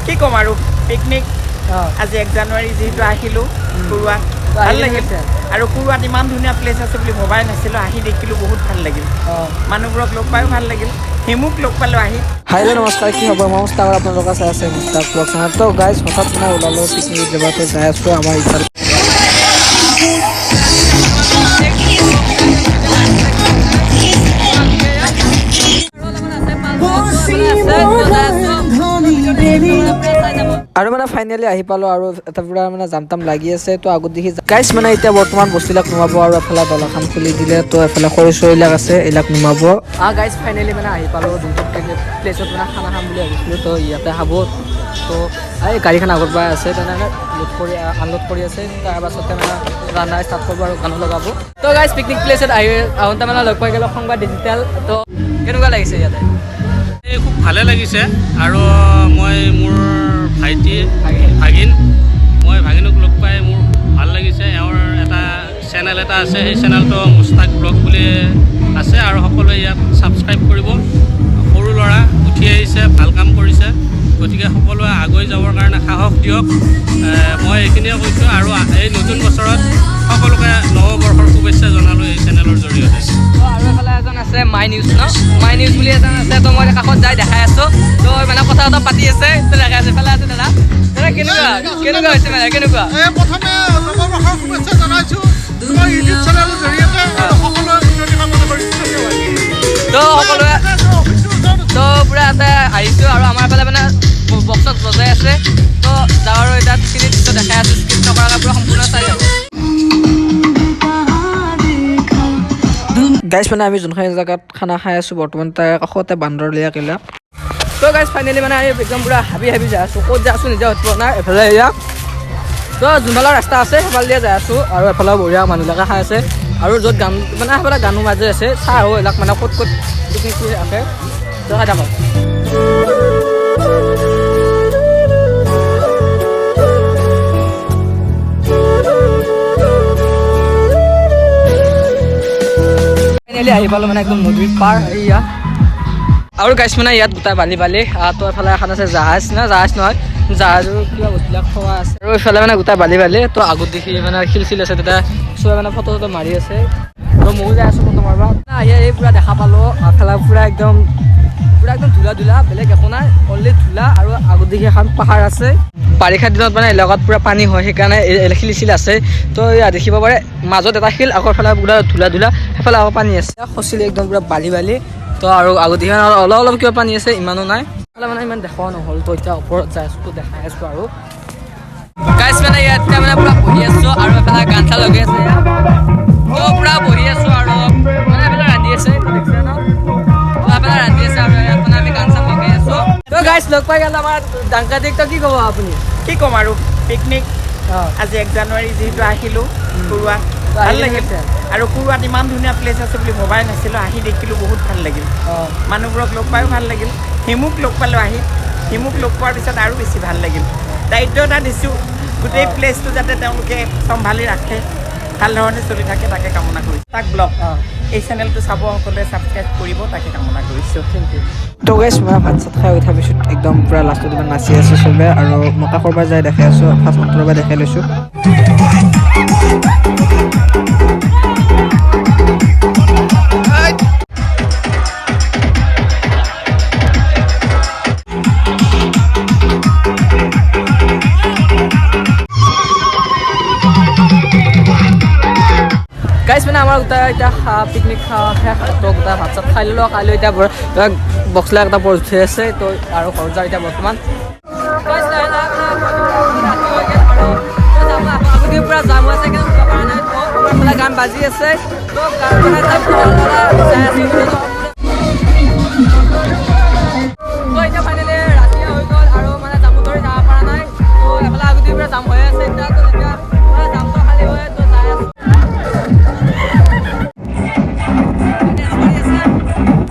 কি ক'ম আৰু পিকনিক আজি 1 জানুৱাৰী যিহেতু আহিলোঁ কুৰুৱাত ভাল লাগিল আৰু কুৰুৱাত ইমান ধুনীয়া প্লেচ আছে বুলি ভবাই নাছিলোঁ আহি দেখিলোঁ বহুত ভাল লাগিল মানুহবোৰক লগ পায়ো ভাল লাগিল হিমুক লগ পালোঁ আহি হাইলে নমস্কাৰ কি হ'ব মই মুস্তাক আপোনালোকে চাই আছে মুস্তাক ব্লগ চেনেল তো গাইজ হঠাৎ মানে ওলালোঁ পিকনিক জেগাতে যাই আছোঁ আমাৰ ইফালে আৰু মানে ফাইনেলি আহি পালোঁ আৰু এটা পুৰা মানে জাম তাম লাগি আছে তো আগত দেখি গাইজ মানে এতিয়া বৰ্তমান বস্তুবিলাক নুমাব আৰু এফালে দলাখান খুলি দিলে তো এফালে খৰি চৰিবিলাক আছে এইবিলাক নুমাব গাইজ ফাইনেলি মানে আহি পালোঁ যোনটো প্লেচত মানে খানা খাম বুলি ভাবিছিলোঁ তো ইয়াতে খাব তো এই গাড়ীখন আগত পাই আছে তেনেহ'লে আনলোড কৰি আছে তাৰপাছতে মানে ৰান্ধা ষ্টাৰ্ট কৰিব আৰু গানো লগাব তো গাইজ পিকনিক প্লেচত আহোঁতে মানে লগ পাই গ'লোঁ সংবাদ ডিজিটেল তো কেনেকুৱা লাগিছে ইয়াতে খুব ভালে লাগিছে আৰু মই মোৰ ভাইটি ভাগিন মই ভাগিনক লগ পাই মোৰ ভাল লাগিছে এওঁৰ এটা চেনেল এটা আছে সেই চেনেলটো মুস্তাক ব্লগ বুলি আছে আৰু সকলোৱে ইয়াত ছাবস্ক্ৰাইব কৰিব সৰু ল'ৰা উঠি আহিছে ভাল কাম কৰিছে গতিকে সকলোৱে আগুৱাই যাবৰ কাৰণে সাহস দিয়ক মই এইখিনিয়ে কৈছোঁ আৰু এই নতুন বছৰত সকলোকে নৱবৰ্ষৰ শুভেচ্ছা জনালোঁ এই চেনেলৰ জৰিয়তে আৰু এফালে এজন আছে my news no my news বুলি এজন আছে তো মই কাষত যাই দেখাই আছোঁ তো মানে কথা এটা পাতি আছে তো দেখাই আছে এফালে আছে দাদা দাদা কেনেকুৱা হৈছে মানে কেনেকুৱা প্ৰথমে নৱবৰ্ষৰ শুভেচ্ছা জনাইছোঁ তোমাৰ ইউটিউব চেনেলৰ জৰিয়তে সকলোৱে উন্নতি কামনা কৰিছোঁ তো সকলোৱে তো পূৰা এটা আহিছোঁ আৰু আমাৰ ফালে মানে বক্সত বজাই আছে তো যাওঁ আৰু এতিয়া সেইখিনি দৃশ্য দেখাই আছোঁ স্কিপ নকৰাকৈ পূৰা সম্পূৰ্ণ চাই যাব গাইজ মানে আমি যোনখিনি জেগাত খানা খাই আছোঁ বৰ্তমান তাৰ কাষতে বান্দৰলীয়া কিলা তো গাইজ ফাইনেলি মানে আমি একদম পূৰা হাবি যাই আছোঁ ক'ত যাই আছোঁ নিজে হয়তো নাই এফালে এয়া তো যোনফালৰ ৰাস্তা আছে সেইফালে দিয়ে যাই আছোঁ আৰু এফালে বঢ়িয়া মানুহবিলাকে খাই আছে আৰু য'ত গান মানে সেইফালে গানো মাজে আছে চাহ আৰু এইবিলাক মানে ক'ত পিকনিক আছে তো খাই থাকক আহি পালোঁ মানে একদম নদীৰ পাৰ এয়া আৰু গাইছ মানে ইয়াত গোটাই বালি তো এফালে এখন আছে জাহাজ নহয় জাহাজৰ কিবা বস্তুবিলাক খোৱা আছে আৰু এইফালে মানে গোটাই বালি তো আগত দেখি মানে শিল আছে তেতিয়া চবে মানে ফটো মাৰি আছে তো ময়ো যাই আছোঁ ফটো মাৰিব আহি পূৰা দেখা পালোঁ এফালে পূৰা একদম ধূলা বেলেগ একো নাই অনলি ধূলা আৰু আগত দেখি এখন পাহাৰ আছে বাৰিষা দিনত মানে এলেকাত পূৰা পানী হয় সেইকাৰণে শিল আছে তো ইয়াত দেখিব পাৰে মাজত এটা শিল আগৰ ফালে পূৰা ধূলা সেইফালে আকৌ পানী আছে খচিলে একদম পূৰা বালি তো আৰু আগত দেখি অলপ কিবা পানী আছে ইমানো নাই সেইফালে মানে ইমান দেখাও নহ'ল তো এতিয়া ওপৰত যাই আছোঁ তো দেখাই আছোঁ আৰু গাইছ মানে ইয়াত মানে পূৰা বহি আছোঁ আৰু এফালে গান চা লগাই আছে তো পূৰা বহি আছোঁ আৰু মানে এফালে ৰান্ধি আছে তো দেখিছে ন এফালে ৰান্ধি আছে আৰু ইয়াত মানে আমি গান চা লগাই আছোঁ তো গাইছ লগ পাই গ'ল আমাৰ ডাংকাদিক তো কি ক'ব আপুনি কি ক'ম আৰু পিকনিক আজি 1 জানুৱাৰী যিহেতু আহিলোঁ কুৰুৱাত ভাল লাগিল আৰু কুৰুৱাত ইমান ধুনীয়া প্লেচ আছে বুলি ভবাই নাছিলোঁ আহি দেখিলোঁ বহুত ভাল লাগিল মানুহবোৰক লগ পায়ো ভাল লাগিল হিমুক লগ পালোঁ আহি হিমুক লগ পোৱাৰ পিছত আৰু বেছি ভাল লাগিল দায়িত্ব এটা দিছোঁ গোটেই প্লেচটো যাতে তেওঁলোকে চম্ভালি ৰাখে ভাল ধৰণে চলি থাকে তাকে কামনা কৰিছোঁ তাক ব্লগ এই চেনেলটো চাব সকলোৱে ছাবস্ক্ৰাইব কৰিব তাকে কামনা কৰিছোঁ তো গাইছ মই ভাত চাত খাই উঠাৰ পিছত একদম পূৰা লাষ্টত ইমান নাচি আছে চবে আৰু মই কাষৰ পৰা যাই দেখাই আছোঁ ফাৰ্ষ্ট অন্তৰৰ পৰা দেখাই লৈছোঁ গাইছ মানে আমাৰ গোটেই এতিয়া পিকনিক শেষ তো গোটেই ভাত চাত খাই ল'লোঁ খাই লৈ এতিয়া বক্সলা এটা পৰি উঠি আছে তো আৰু ঘৰত যাওঁ এতিয়া বৰ্তমান পূৰা জাম হৈ আছে কিন্তু গান বাজি আছে তো এতিয়া ফাইনেলি